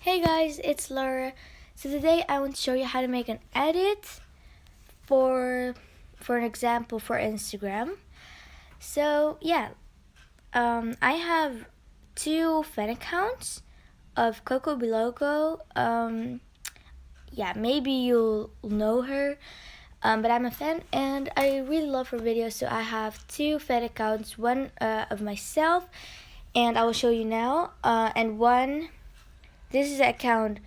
Hey guys, it's Laura. So today I want to show you how to make an edit for an example for Instagram. So I have two fan accounts of Coco Biloco. Maybe you'll know her. But I'm a fan and I really love her videos. So I have two fan accounts, one of myself, and I will show you now, and one. This is an account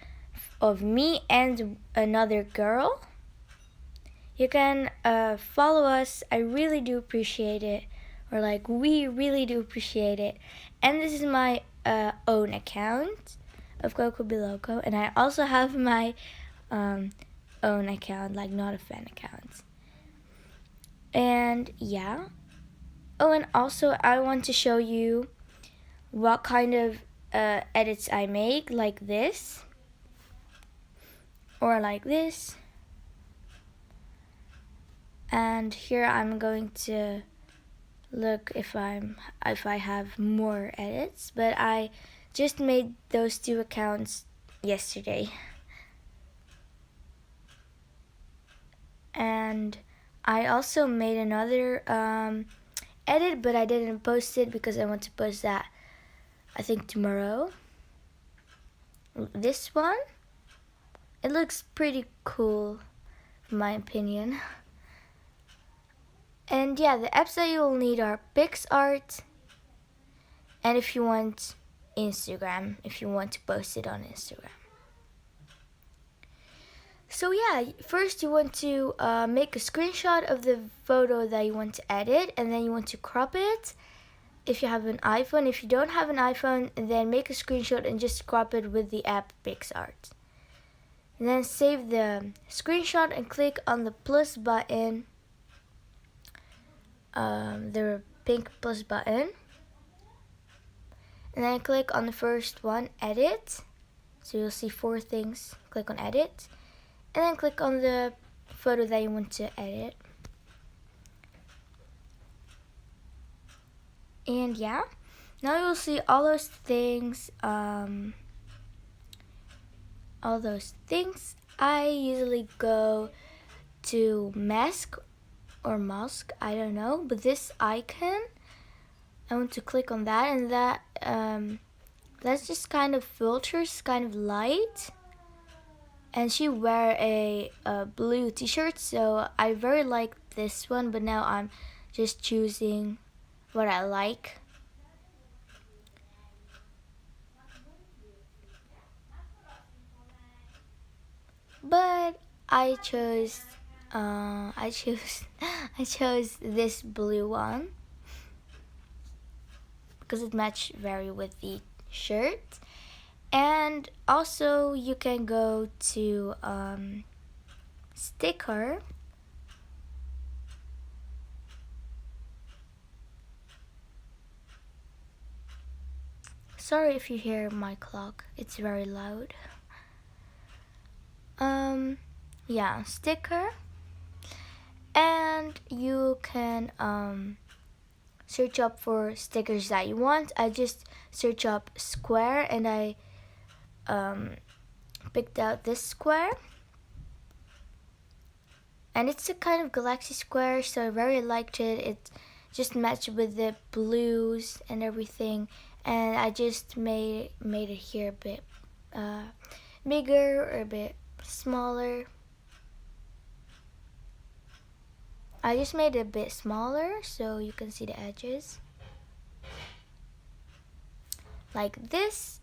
of me and another girl. You can follow us. I really do appreciate it. Or we really do appreciate it. And this is my own account of Coco Biloco. And I also have my own account, not a fan account. And yeah. Oh, and also I want to show you what kind of edits I make, like this. Or like this. And here I'm going to look if I have more edits, but I just made those two accounts yesterday. And I also made another edit, but I didn't post it because I want to post that I think tomorrow. This one, it looks pretty cool in my opinion. And yeah, the apps that you'll need are PicsArt, and if you want Instagram, if you want to post it on Instagram. So yeah, first you want to make a screenshot of the photo that you want to edit, and then you want to crop it if you have an iPhone. If you don't have an iPhone, then make a screenshot and just crop it with the app PicsArt. And then save the screenshot and click on the plus button, the pink plus button, and then click on the first one, edit. So you'll see 4 things. Click on edit, and then click on the photo that you want to edit. And yeah, now you'll see all those things. I usually go to mask, I don't know, but this icon, I want to click on that, and that's just kind of filters, kind of light. And she wear a blue t-shirt, so I very like this one, but now I'm just choosing what I like. But I chose this blue one because it matched very with the shirt. And also you can go to sticker. Sorry if you hear my clock, it's very loud. Sticker, and you can search up for stickers that you want. I just search up square, and I picked out this square, and it's a kind of galaxy square, so I very liked it. It just matched with the blues and everything, and I just made it here a bit bigger or a bit smaller. I just made it a bit smaller so you can see the edges like this.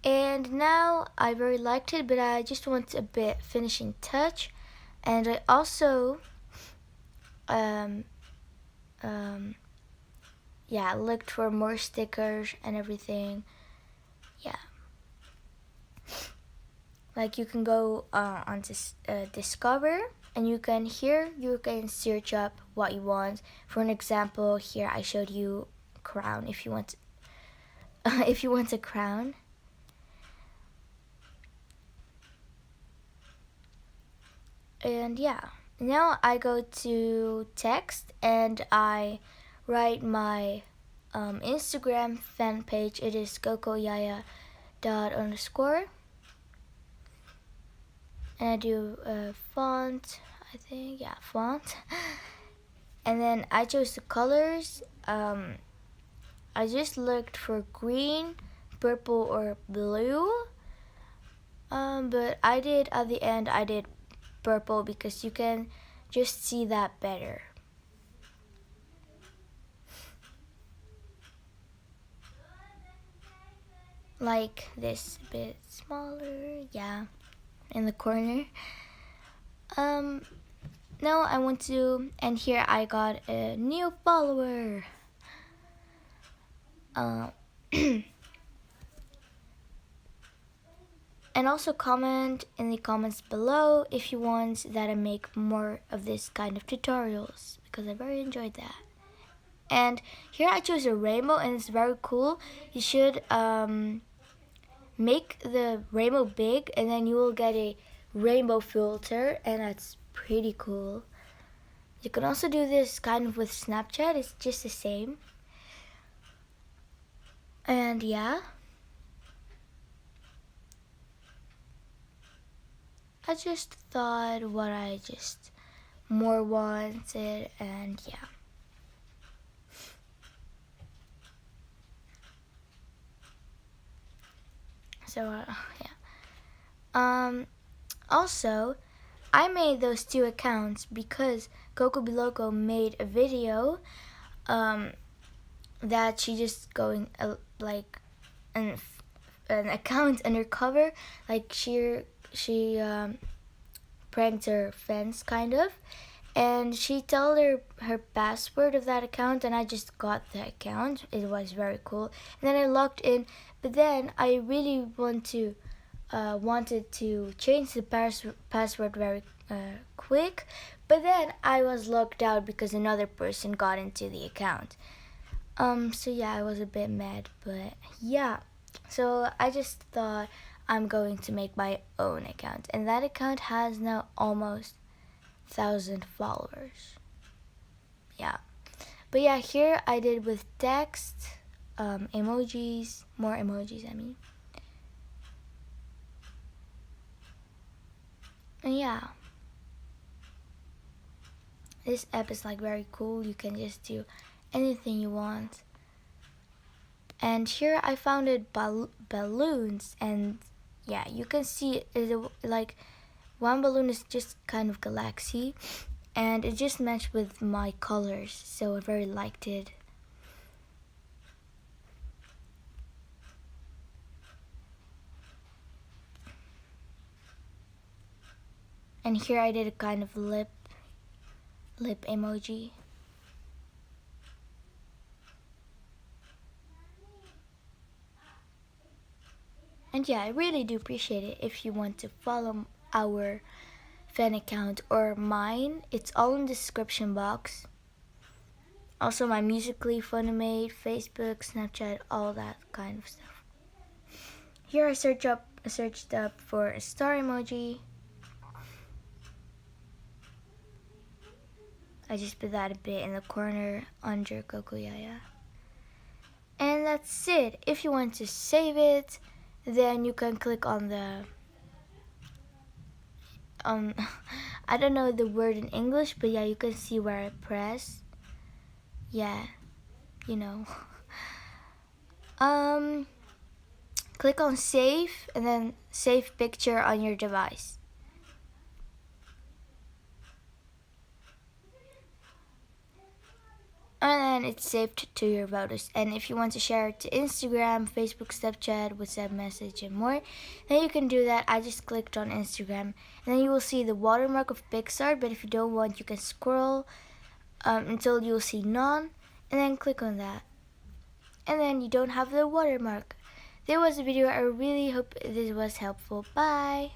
And now I very liked it, but I just want a bit finishing touch. And I also looked for more stickers and everything. You can go on Discover, and you can search up what you want. For an example, here I showed you crown. If you want if you want a crown. And yeah, now I go to text and I write my Instagram fan page. It is cocoyaya_. and I do font, I think, yeah, font. And then I chose the colors. I just looked for green, purple, or blue. But I did, at the end, I did purple because you can just see that better. Like this bit smaller, yeah, in the corner. Now I want to, and here I got a new follower. And also comment in the comments below if you want that I make more of this kind of tutorials, because I very enjoyed that. And here I chose a rainbow, and it's very cool. You should make the rainbow big, and then you will get a rainbow filter, and that's pretty cool. You can also do this kind of with Snapchat. It's just the same. And yeah, I just thought what I just more wanted, and yeah. So yeah. Also, I made those two accounts because Coco Biloco made a video that she just going like an account undercover, like she pranked her fans kind of, and she told her password of that account, and I just got the account. It was very cool, and then I logged in, but then I really wanted to change the password very quick, but then I was locked out because another person got into the account. So yeah, I was a bit mad, but yeah. So I just thought I'm going to make my own account, and that account has now almost 1,000 followers. Yeah. But yeah, here I did with text, emojis, more emojis, I mean. And yeah, this app is like very cool. You can just do anything you want. And here I found it balloons, and yeah, you can see it, like one balloon is just kind of galaxy, and it just matched with my colors, so I very liked it. And here I did a kind of lip emoji. And yeah, I really do appreciate it if you want to follow our fan account or mine. It's all in the description box. Also my Musical.ly, Funimate, Facebook, Snapchat, all that kind of stuff. Here I searched up for a star emoji. I just put that a bit in the corner under Coco Yaya. And that's it. If you want to save it, then you can click on the I don't know the word in English, but yeah, you can see where I press. Yeah, you know. Click on save, and then save picture on your device. And then it's saved to your photos. And if you want to share it to Instagram, Facebook, Snapchat, WhatsApp message, and more, then you can do that. I just clicked on Instagram, and then you will see the watermark of Pixar. But if you don't want, you can scroll until you'll see none, and then click on that. And then you don't have the watermark. There was a video. I really hope this was helpful. Bye.